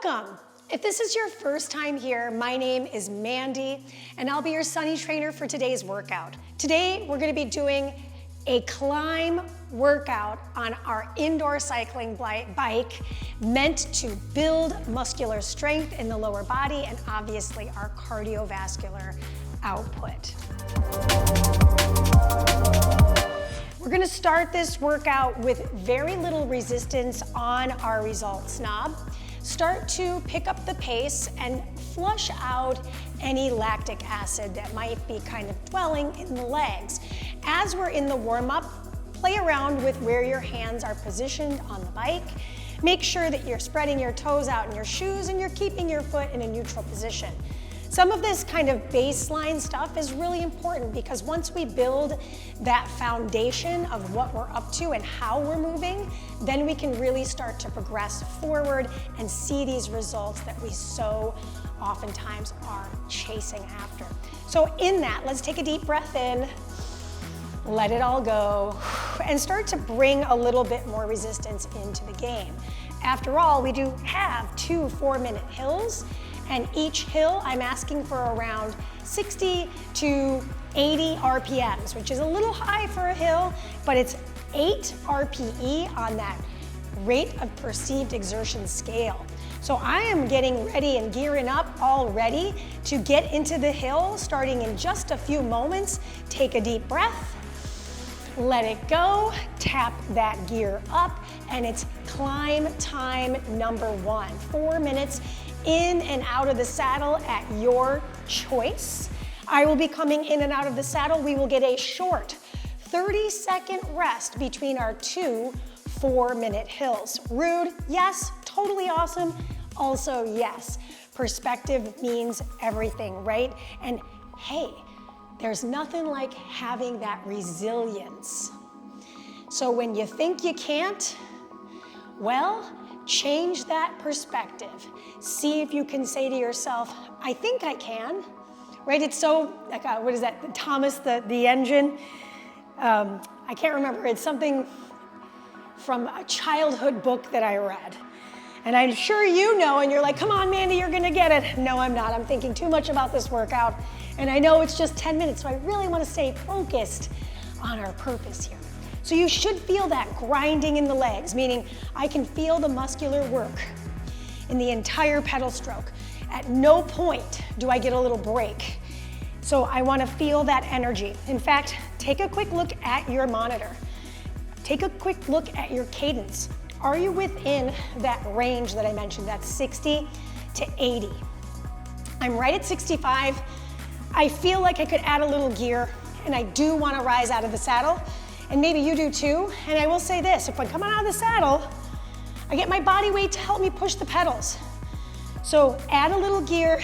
Welcome. If this is your first time here, my name is Mandy, and I'll be your Sunny trainer for today's workout. Today, we're gonna be doing a climb workout on our indoor cycling bike meant to build muscular strength in the lower body and obviously our cardiovascular output. We're gonna start this workout with very little resistance on our results knob. Start to pick up the pace and flush out any lactic acid that might be kind of dwelling in the legs. As we're in the warm-up, play around with where your hands are positioned on the bike. Make sure that you're spreading your toes out in your shoes and you're keeping your foot in a neutral position. Some of this kind of baseline stuff is really important because once we build that foundation of what we're up to and how we're moving, then we can really start to progress forward and see these results that we so oftentimes are chasing after. So in that, let's take a deep breath in, let it all go, and start to bring a little bit more resistance into the game. After all, we do have 2 4-minute hills, and each hill I'm asking for around 60 to 80 RPMs, which is a little high for a hill, but it's 8 RPE on that rate of perceived exertion scale. So I am getting ready and gearing up already to get into the hill starting in just a few moments. Take a deep breath, let it go, tap that gear up, and it's climb time number 1. 4 minutes in and out of the saddle at your choice. I will be coming in and out of the saddle. We will get a short 30-second rest between our 2 4-minute hills. Rude? Yes. Totally awesome? Also yes. Perspective means everything, right? And hey, there's nothing like having that resilience. So when you think you can't, well, change that perspective. See if you can say to yourself, I think I can, right? It's so, like, what is that, Thomas the Engine? I can't remember, it's something from a childhood book that I read. And I'm sure you know, and you're like, come on, Mandy, you're gonna get it. No, I'm not, I'm thinking too much about this workout. And I know it's just 10 minutes, so I really wanna stay focused on our purpose here. So you should feel that grinding in the legs, meaning I can feel the muscular work in the entire pedal stroke. At no point do I get a little break. So I wanna feel that energy. In fact, take a quick look at your monitor. Take a quick look at your cadence. Are you within that range that I mentioned, that's 60 to 80? I'm right at 65. I feel like I could add a little gear, and I do wanna rise out of the saddle, and maybe you do too. And I will say this, if I'm coming out of the saddle, I get my body weight to help me push the pedals. So add a little gear,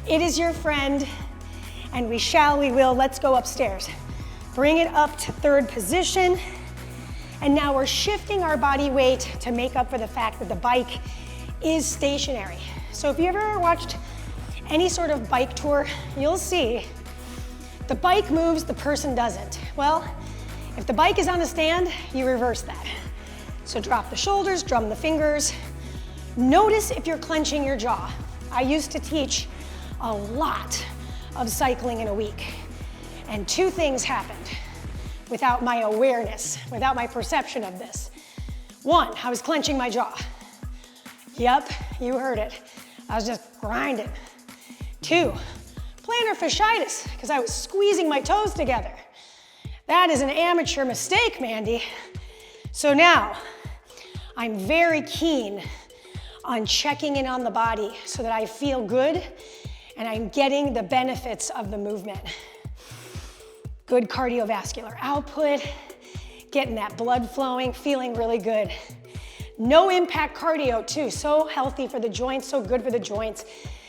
it is your friend, and we will, let's go upstairs. Bring it up to 3rd position, and now we're shifting our body weight to make up for the fact that the bike is stationary. So if you ever watched any sort of bike tour, you'll see the bike moves, the person doesn't. Well, if the bike is on the stand, you reverse that. So drop the shoulders, drum the fingers. Notice if you're clenching your jaw. I used to teach a lot of cycling in a week, and 2 things happened without my awareness, without my perception of this. 1, I was clenching my jaw. Yep, you heard it. I was just grinding. 2, plantar fasciitis, because I was squeezing my toes together. That is an amateur mistake, Mandy. So now, I'm very keen on checking in on the body so that I feel good and I'm getting the benefits of the movement. Good cardiovascular output, getting that blood flowing, feeling really good. No impact cardio too, so healthy for the joints, so good for the joints,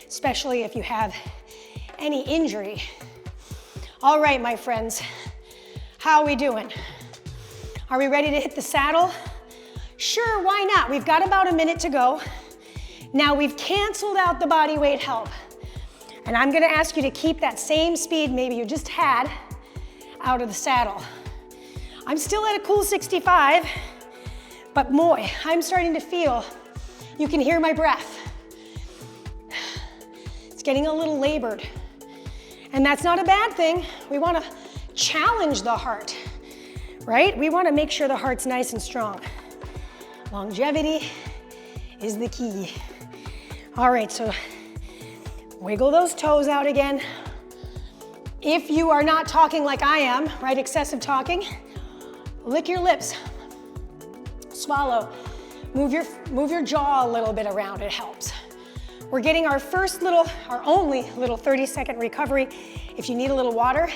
especially if you have any injury. All right, my friends. How are we doing? Are we ready to hit the saddle? Sure, why not? We've got about a minute to go. Now we've canceled out the body weight help. And I'm gonna ask you to keep that same speed maybe you just had out of the saddle. I'm still at a cool 65, but boy, I'm starting to feel, you can hear my breath. It's getting a little labored. And that's not a bad thing. We want to challenge the heart, right? We want to make sure the heart's nice and strong. Longevity is the key. All right, so wiggle those toes out again. If you are not talking like I am, right, excessive talking, lick your lips, swallow, move your jaw a little bit around, it helps. We're getting our only little 30-second recovery. If you need a little water,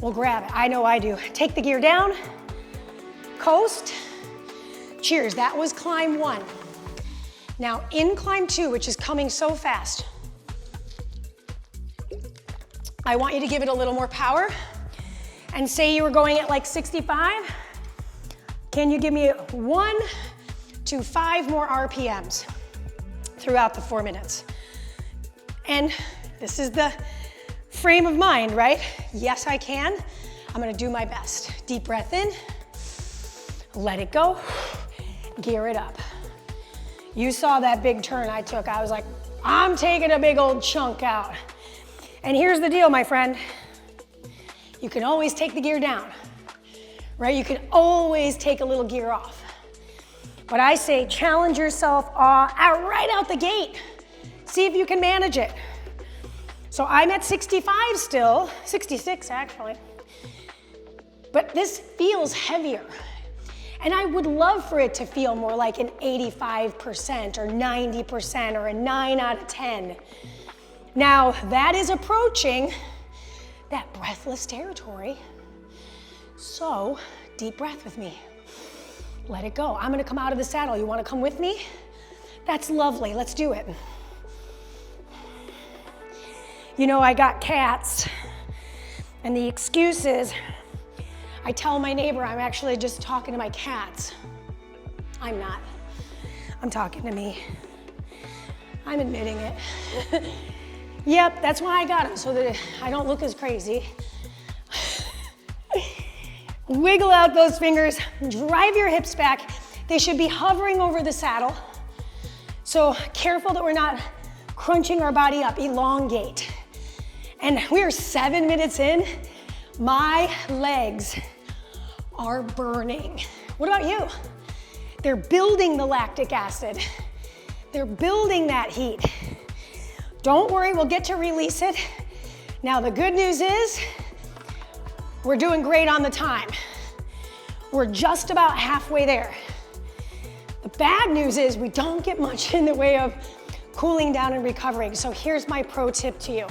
we'll grab it. I know I do. Take the gear down, coast, cheers. That was climb 1. Now in climb 2, which is coming so fast, I want you to give it a little more power and say you were going at like 65. Can you give me 1 to 5 more RPMs throughout the 4 minutes? And this is the frame of mind, right? Yes, I can. I'm gonna do my best. Deep breath in, let it go, gear it up. You saw that big turn I took. I was like, I'm taking a big old chunk out. And here's the deal, my friend. You can always take the gear down, right? You can always take a little gear off. But I say challenge yourself right out the gate. See if you can manage it. So I'm at 65 still, 66 actually. But this feels heavier. And I would love for it to feel more like an 85% or 90% or a 9 out of 10. Now, that is approaching that breathless territory. So, deep breath with me. Let it go. I'm gonna come out of the saddle. You wanna come with me? That's lovely, let's do it. You know, I got cats, and the excuse is, I tell my neighbor I'm actually just talking to my cats. I'm not. I'm talking to me. I'm admitting it. Yep, that's why I got them, so that I don't look as crazy. Wiggle out those fingers, drive your hips back. They should be hovering over the saddle. So careful that we're not crunching our body up, elongate. And we are 7 minutes in. My legs are burning. What about you? They're building the lactic acid. They're building that heat. Don't worry, we'll get to release it. Now the good news is, we're doing great on the time. We're just about halfway there. The bad news is we don't get much in the way of cooling down and recovering. So here's my pro tip to you.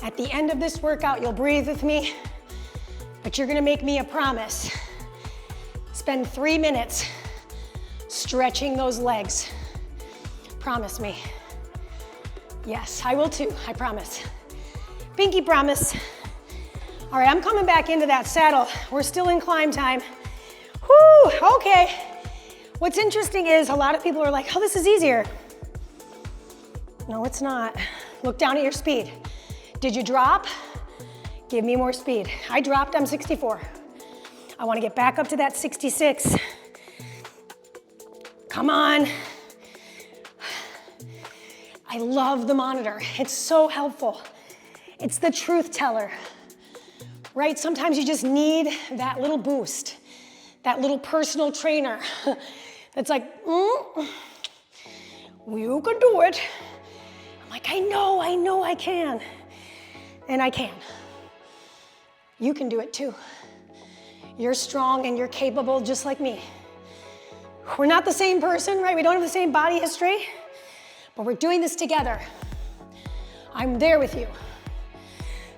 At the end of this workout, you'll breathe with me, but you're gonna make me a promise. Spend 3 minutes stretching those legs. Promise me. Yes, I will too, I promise. Pinky promise. All right, I'm coming back into that saddle. We're still in climb time. Whew, okay. What's interesting is a lot of people are like, oh, this is easier. No, it's not. Look down at your speed. Did you drop? Give me more speed. I dropped, I'm 64. I wanna get back up to that 66. Come on. I love the monitor. It's so helpful. It's the truth teller, right? Sometimes you just need that little boost, that little personal trainer that's like, you can do it. I'm like, I know I can. And I can. You can do it too. You're strong and you're capable just like me. We're not the same person, right? We don't have the same body history, but we're doing this together. I'm there with you.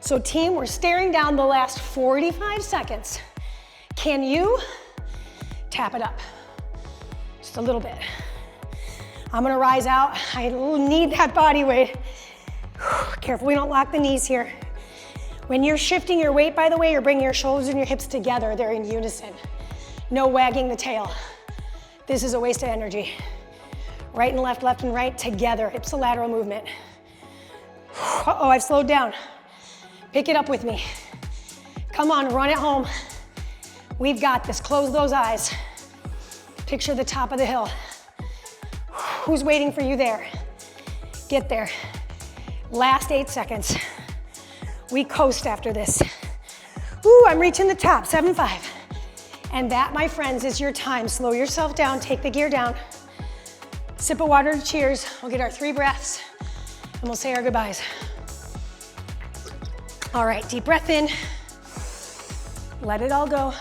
So team, we're staring down the last 45 seconds. Can you tap it up? Just a little bit. I'm gonna rise out. I need that body weight. Careful we don't lock the knees here. When you're shifting your weight, by the way, you're bringing your shoulders and your hips together. They're in unison. No wagging the tail. This is a waste of energy. Right and left and right together. Ipsilateral movement. Uh-oh, I've slowed down. Pick it up with me. Come on, run it home. We've got this. Close those eyes. Picture the top of the hill. Who's waiting for you there? Get there. Last 8 seconds. We coast after this. Ooh, I'm reaching the top, 7-5. And that, my friends, is your time. Slow yourself down, take the gear down. Sip of water to cheers. We'll get our 3 breaths and we'll say our goodbyes. All right, deep breath in. Let it all go.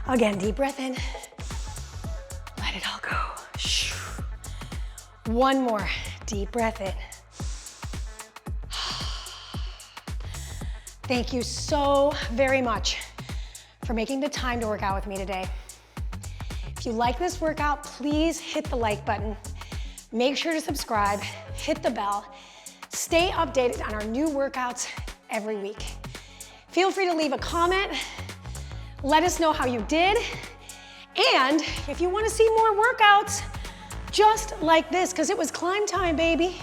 Again, deep breath in. Let it all go. One more, deep breath in. Thank you so very much for making the time to work out with me today. If you like this workout, please hit the like button. Make sure to subscribe, hit the bell. Stay updated on our new workouts every week. Feel free to leave a comment. Let us know how you did. And if you want to see more workouts just like this, because it was climb time, baby.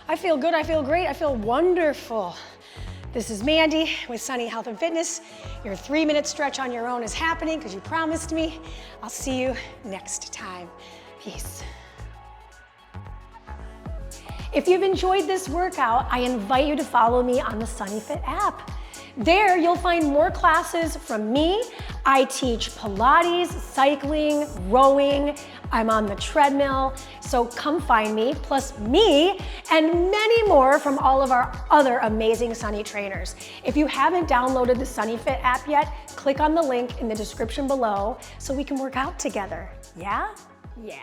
I feel good, I feel great, I feel wonderful. This is Mandy with Sunny Health and Fitness. Your 3-minute stretch on your own is happening because you promised me. I'll see you next time. Peace. If you've enjoyed this workout, I invite you to follow me on the SunnyFit app. There, you'll find more classes from me. I teach Pilates, cycling, rowing. I'm on the treadmill, so come find me, plus me and many more from all of our other amazing Sunny trainers. If you haven't downloaded the SunnyFit app yet, click on the link in the description below so we can work out together. Yeah? Yeah.